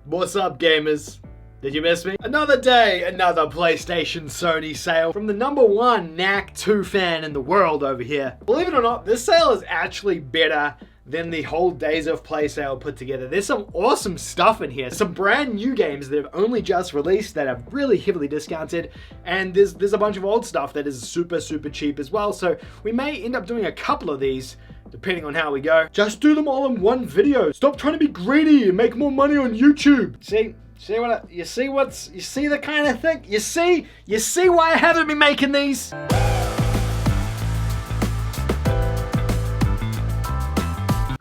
What's up, gamers? Did you miss me? Another day, another PlayStation Sony sale from the #1 Knack 2 fan in the world over here. Believe it or not, this sale is actually better than the whole Days of Play sale put together. There's some awesome stuff in here. Some brand new games that have only just released that are really heavily discounted. And there's a bunch of old stuff that is super cheap as well. So we may end up doing a couple of these depending on how we go. Just do them all in one video. Stop trying to be greedy and make more money on YouTube. You see the kind of thing? You see why I haven't been making these?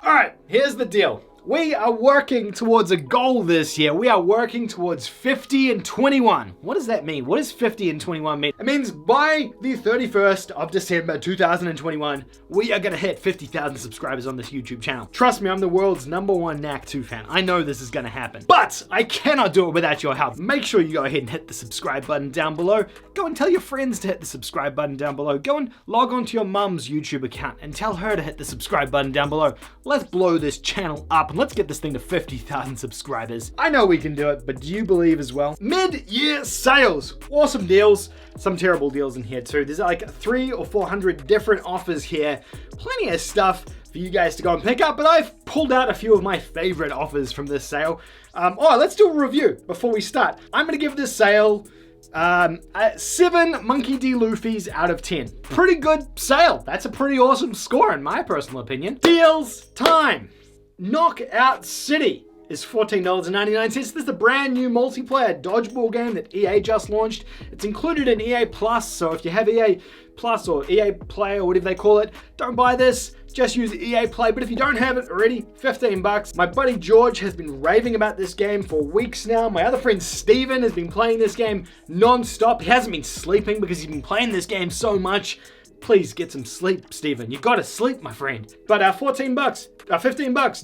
Alright, here's the deal. We are working towards a goal this year. We are working towards 50 and 21. What does that mean? What does 50 and 21 mean? It means by the 31st of December 2021, we are gonna hit 50,000 subscribers on this YouTube channel. Trust me, I'm the world's #1 Knack 2 fan. I know this is gonna happen. But I cannot do it without your help. Make sure you go ahead and hit the subscribe button down below. Go and tell your friends to hit the subscribe button down below. Go and log on to your mum's YouTube account and tell her to hit the subscribe button down below. Let's blow this channel up. Let's get this thing to 50,000 subscribers. I know we can do it, but do you believe as well? Mid-year sales. Awesome deals. Some terrible deals in here too. There's like 300 or 400 different offers here. Plenty of stuff for you guys to go and pick up, but I've pulled out a few of my favorite offers from this sale. Let's do a review before we start. I'm gonna give this sale 7 Monkey D. Luffy's out of 10. Pretty good sale. That's a pretty awesome score in my personal opinion. Deals time. Knockout City is $14.99. This is the brand new multiplayer dodgeball game that EA just launched. It's included in EA Plus, so if you have EA Plus or EA Play or whatever they call it, don't buy this, just use EA Play. But if you don't have it already, 15 bucks. My buddy George has been raving about this game for weeks now. My other friend Steven has been playing this game non-stop. He hasn't been sleeping because he's been playing this game so much. Please get some sleep, Steven. You gotta sleep, my friend. But 15 bucks,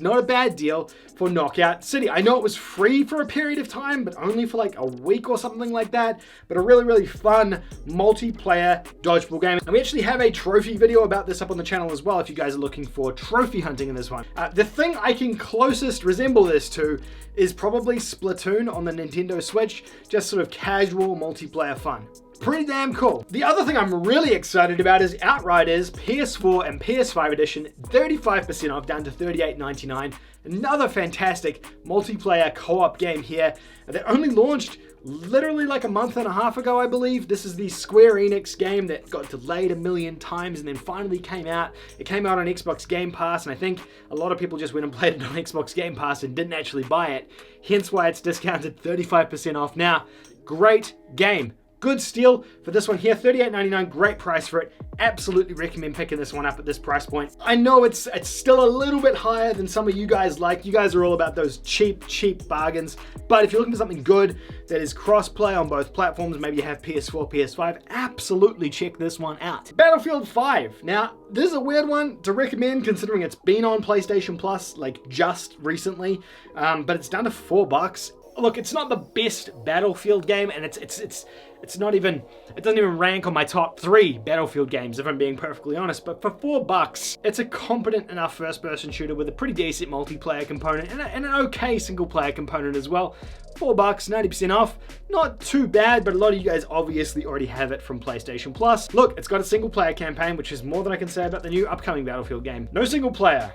not a bad deal for Knockout City. I know it was free for a period of time, but only for like a week or something like that. But a really fun multiplayer dodgeball game. And we actually have a trophy video about this up on the channel as well if you guys are looking for trophy hunting in this one. The thing I can closest resemble this to is probably Splatoon on the Nintendo Switch. Just sort of casual multiplayer fun. Pretty damn cool. The other thing I'm really excited about is Outriders PS4 and PS5 edition, 35% off, down to $38.99. Another fantastic multiplayer co-op game here that only launched literally like a month and a half ago, I believe. This is the Square Enix game that got delayed a million times and then finally came out. It came out on Xbox Game Pass, and I think a lot of people just went and played it on Xbox Game Pass and didn't actually buy it. Hence why it's discounted 35% off now. Great game. Good steal for this one here, $38.99, great price for it. Absolutely recommend picking this one up at this price point. I know it's still a little bit higher than some of you guys like. You guys are all about those cheap bargains. But if you're looking for something good that is cross-play on both platforms, maybe you have PS4, PS5, absolutely check this one out. Battlefield 5. Now, this is a weird one to recommend considering it's been on PlayStation Plus like just recently, but it's down to $4. Look, it's not the best Battlefield game, and it's not even, it doesn't even rank on my top 3 Battlefield games, if I'm being perfectly honest. But for $4, it's a competent enough first-person shooter with a pretty decent multiplayer component and an okay single-player component as well. $4, 90% off, not too bad, but a lot of you guys obviously already have it from PlayStation Plus. Look, it's got a single-player campaign, which is more than I can say about the new upcoming Battlefield game. No single-player,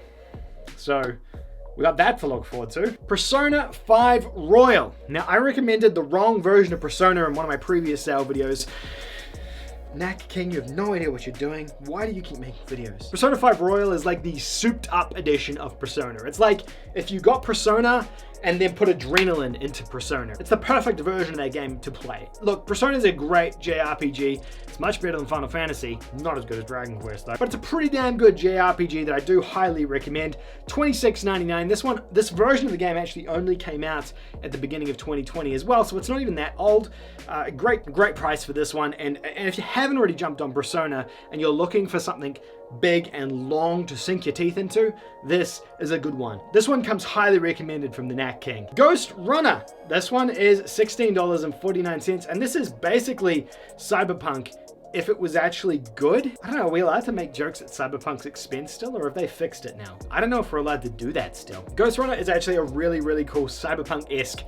so we got that to look forward to. Persona 5 Royal. Now, I recommended the wrong version of Persona in one of my previous sale videos. Knack King, you have no idea what you're doing. Why do you keep making videos? Persona 5 Royal is like the souped up edition of Persona. It's like if you got Persona and then put adrenaline into Persona. It's the perfect version of that game to play. Look, Persona is a great JRPG. It's much better than Final Fantasy. Not as good as Dragon Quest though. But it's a pretty damn good JRPG that I do highly recommend. $26.99. This version of the game actually only came out at the beginning of 2020 as well, so it's not even that old. Great price for this one. And if you haven't already jumped on Persona and you're looking for something big and long to sink your teeth into, this is a good one. This one comes highly recommended from the Knack King. Ghostrunner. This one is $16.49, and this is basically Cyberpunk if it was actually good. I don't know, are we allowed to make jokes at Cyberpunk's expense still, or have they fixed it now? I don't know if we're allowed to do that still. Ghostrunner is actually a really, really cool Cyberpunk-esque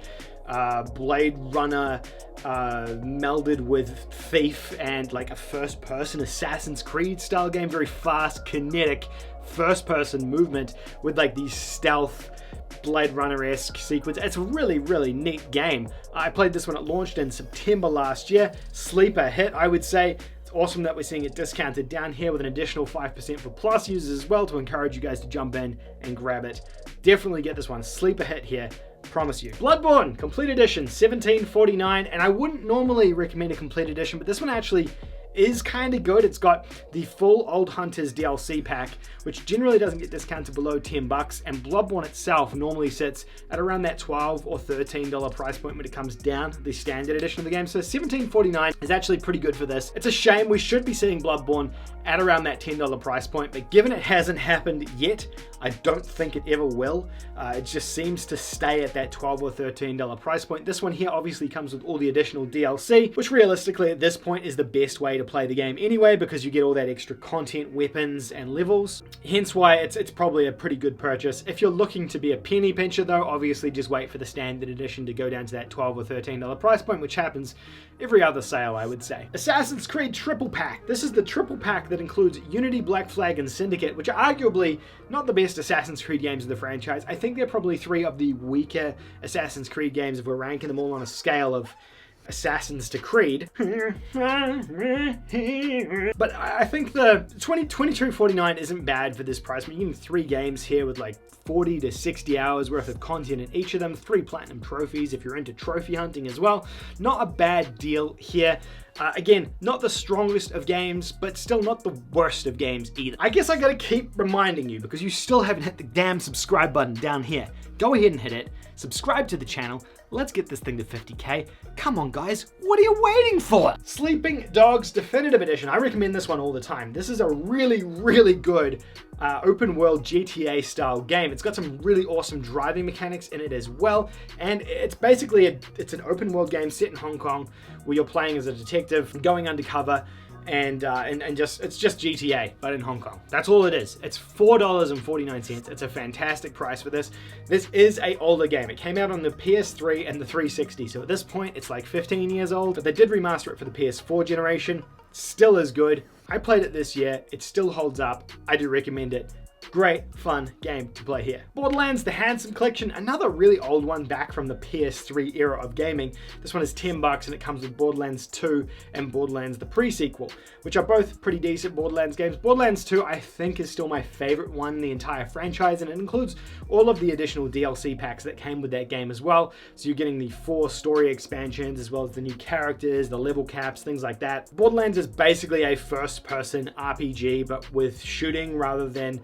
Blade Runner melded with Thief and like a first-person Assassin's Creed style game. Very fast, kinetic, first-person movement with like these stealth Blade Runner-esque sequence. It's a really, really neat game. I played this when it launched in September last year. Sleeper hit, I would say. It's awesome that we're seeing it discounted down here with an additional 5% for Plus users as well to encourage you guys to jump in and grab it. Definitely get this one. Sleeper hit here. Promise you. Bloodborne, Complete Edition, $17.49, and I wouldn't normally recommend a Complete Edition, but this one actually is kind of good. It's got the full Old Hunters DLC pack, which generally doesn't get discounted below $10, and Bloodborne itself normally sits at around that $12 or $13 price point when it comes down the standard edition of the game. So $17.49 is actually pretty good for this. It's a shame we should be seeing Bloodborne at around that $10 price point, but given it hasn't happened yet, I don't think it ever will. It just seems to stay at that $12 or $13 price point. This one here obviously comes with all the additional DLC, which realistically at this point is the best way to play the game anyway, because you get all that extra content, weapons, and levels. Hence why it's probably a pretty good purchase. If you're looking to be a penny pincher though, obviously just wait for the standard edition to go down to that $12 or $13 price point, which happens every other sale, I would say. Assassin's Creed Triple Pack. This is the triple pack that includes Unity, Black Flag, and Syndicate, which are arguably not the best Assassin's Creed games of the franchise. I think they're probably three of the weaker Assassin's Creed games if we're ranking them all on a scale of Assassins to Creed. But I think the $22.49 isn't bad for this price. We're getting 3 games here with like 40 to 60 hours worth of content in each of them, 3 platinum trophies if you're into trophy hunting as well. Not a bad deal here. Again, not the strongest of games, but still not the worst of games either. I guess I gotta keep reminding you, because you still haven't hit the damn subscribe button down here. Go ahead and hit it, subscribe to the channel, let's get this thing to 50k. Come on guys, what are you waiting for? Sleeping Dogs Definitive Edition. I recommend this one all the time. This is a really, really good open world GTA style game. It's got some really awesome driving mechanics in it as well, and it's basically it's an open world game set in Hong Kong where you're playing as a detective going undercover, and it's just GTA but in Hong Kong. That's all it is. It's $4.49. It's a fantastic price for this. This is a older game. It came out on the PS3 and the 360, so at this point it's like 15 years old, but they did remaster it for the PS4 generation. Still is good. I played it this year. It still holds up. I do recommend it. Great, fun game to play here. Borderlands, the Hanson collection, another really old one back from the PS3 era of gaming. This one is $10 and it comes with Borderlands 2 and Borderlands the pre-sequel, which are both pretty decent Borderlands games. Borderlands 2 I think is still my favorite one in the entire franchise, and it includes all of the additional DLC packs that came with that game as well. So you're getting the 4 story expansions as well as the new characters, the level caps, things like that. Borderlands is basically a first-person RPG but with shooting rather than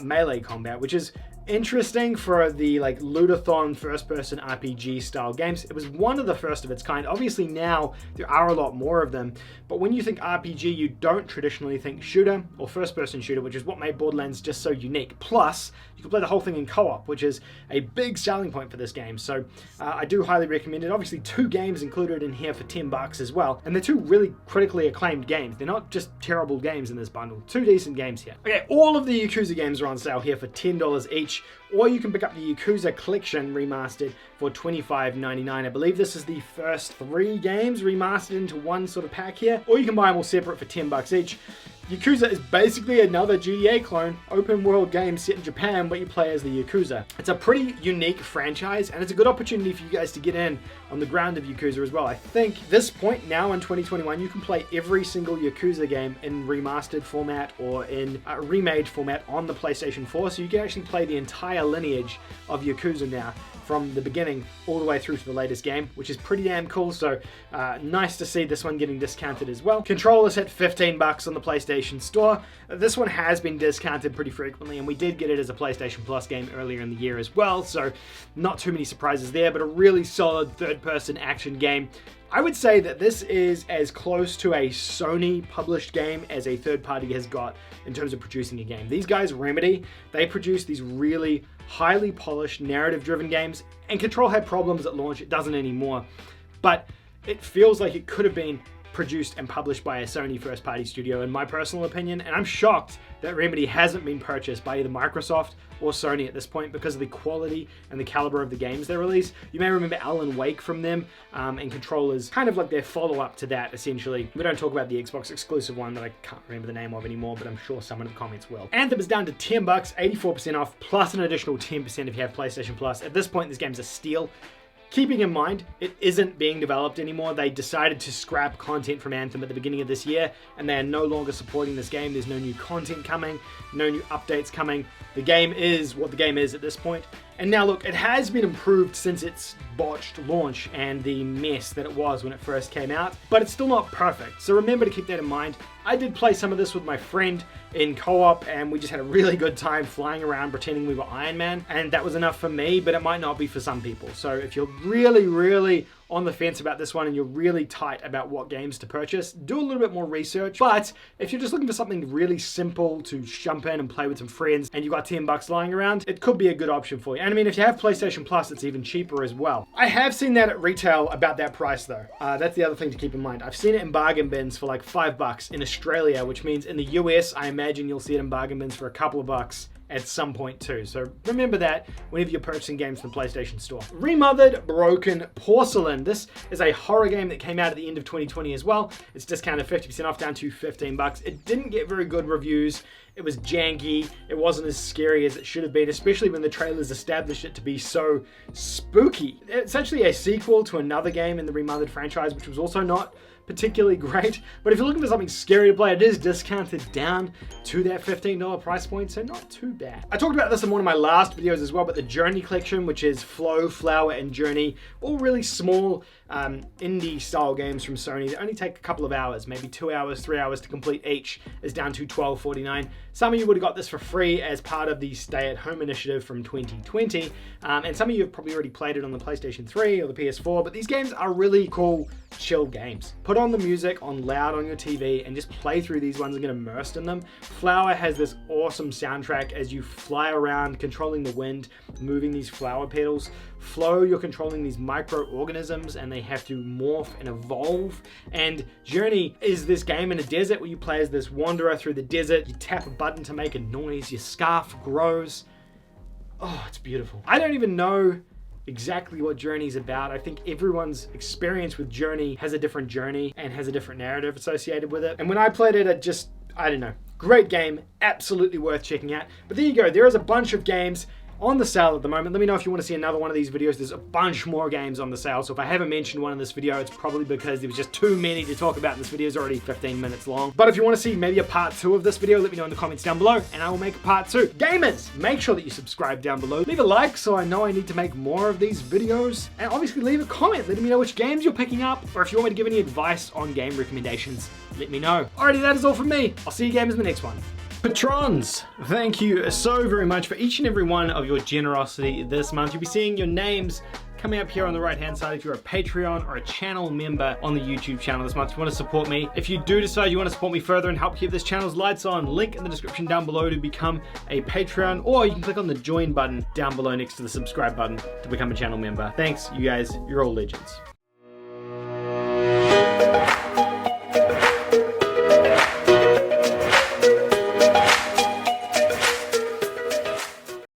melee combat, which is interesting for the like lootathon first-person RPG style games. It was one of the first of its kind. Obviously now there are a lot more of them, but when you think RPG, you don't traditionally think shooter or first-person shooter, which is what made Borderlands just so unique. Plus, you can play the whole thing in co-op, which is a big selling point for this game. So I do highly recommend it. Obviously 2 games included in here for $10 as well, and they're 2 really critically acclaimed games. They're not just terrible games in this bundle. 2 decent games here. Okay, all of the Yakuza games are on sale here for $10 each, or you can pick up the Yakuza Collection Remastered for $25.99. I believe this is the first 3 games remastered into one sort of pack here, or you can buy them all separate for $10 each. Yakuza is basically another GTA clone, open world game set in Japan, but you play as the Yakuza. It's a pretty unique franchise, and it's a good opportunity for you guys to get in on the ground of Yakuza as well. I think this point now in 2021, you can play every single Yakuza game in remastered format or in remade format on the PlayStation 4, so you can actually play the entire lineage of Yakuza now, from the beginning all the way through to the latest game, which is pretty damn cool. So nice to see this one getting discounted as well. Controllers hit $15 on the PlayStation Store. This one has been discounted pretty frequently, and we did get it as a PlayStation Plus game earlier in the year as well, so not too many surprises there, but a really solid third-person action game. I would say that this is as close to a Sony published game as a third party has got in terms of producing a game. These guys, Remedy, they produce these really highly polished narrative driven games, and Control had problems at launch. It doesn't anymore, but it feels like it could have been produced and published by a Sony first-party studio, in my personal opinion, and I'm shocked that Remedy hasn't been purchased by either Microsoft or Sony at this point because of the quality and the caliber of the games they release. You may remember Alan Wake from them, and Control is kind of like their follow-up to that, essentially. We don't talk about the Xbox exclusive one that I can't remember the name of anymore, but I'm sure someone in the comments will. Anthem is down to $10, 84% off, plus an additional 10% if you have PlayStation Plus. At this point, this game's a steal. Keeping in mind, it isn't being developed anymore. They decided to scrap content from Anthem at the beginning of this year, and they are no longer supporting this game. There's no new content coming, no new updates coming. The game is what the game is at this point. And now look, it has been improved since its botched launch and the mess that it was when it first came out, but it's still not perfect. So remember to keep that in mind. I did play some of this with my friend in co-op, and we just had a really good time flying around pretending we were Iron Man, and that was enough for me, but it might not be for some people. So if you're really on the fence about this one and you're really tight about what games to purchase, do a little bit more research. But if you're just looking for something really simple to jump in and play with some friends and you've got $10 lying around, it could be a good option for you. And I mean, if you have PlayStation Plus, it's even cheaper as well. I have seen that at retail about that price though. That's the other thing to keep in mind. I've seen it in bargain bins for like $5 in Australia, which means in the US, I imagine you'll see it in bargain bins for a couple of bucks at some point too. So remember that whenever you're purchasing games from the PlayStation Store. Remothered Broken Porcelain. This is a horror game that came out at the end of 2020 as well. It's discounted 50% off down to $15. It didn't get very good reviews. It was janky. It wasn't as scary as it should have been, especially when the trailers established it to be so spooky. It's actually a sequel to another game in the Remothered franchise, which was also not particularly great, but if you're looking for something scary to play, it is discounted down to that $15 price point, so not too bad. I talked about this in one of my last videos as well, but the Journey collection, which is Flow, Flower, and Journey, all really small indie style games from Sony that only take a couple of hours, maybe 2 hours, 3 hours to complete each, is down to $12.49. Some of you would have got this for free as part of the stay-at-home initiative from 2020, and some of you have probably already played it on the PlayStation 3 or the PS4, but these games are really cool, chill games. Put on the music on loud on your TV and just play through these ones and get immersed in them. Flower has this awesome soundtrack as you fly around controlling the wind, moving these flower petals. Flow, you're controlling these microorganisms and they have to morph and evolve. And Journey is this game in a desert where you play as this wanderer through the desert. You tap a button to make a noise, your scarf grows. Oh, it's beautiful. I don't even know exactly what Journey's about. I think everyone's experience with Journey has a different journey and has a different narrative associated with it. And when I played it, I don't know. Great game, absolutely worth checking out. But there you go, there is a bunch of games on the sale at the moment. Let me know if you want to see another one of these videos. There's a bunch more games on the sale, so if I haven't mentioned one in this video, it's probably because there was just too many to talk about. This video is already 15 minutes long. But if you want to see maybe a part 2 of this video, let me know in the comments down below, and I will make a part 2. Gamers, make sure that you subscribe down below. Leave a like so I know I need to make more of these videos, and obviously leave a comment letting me know which games you're picking up, or if you want me to give any advice on game recommendations, let me know. Alrighty, that is all from me. I'll see you gamers in the next one. Patrons, thank you so very much for each and every one of your generosity this month. You'll be seeing your names coming up here on the right hand side if you're a Patreon or a channel member on the YouTube channel this month. If you want to support me, if you do decide you want to support me further and help keep this channel's lights on, link in the description down below to become a Patreon, or you can click on the join button down below next to the subscribe button to become a channel member. Thanks, you guys, you're all legends.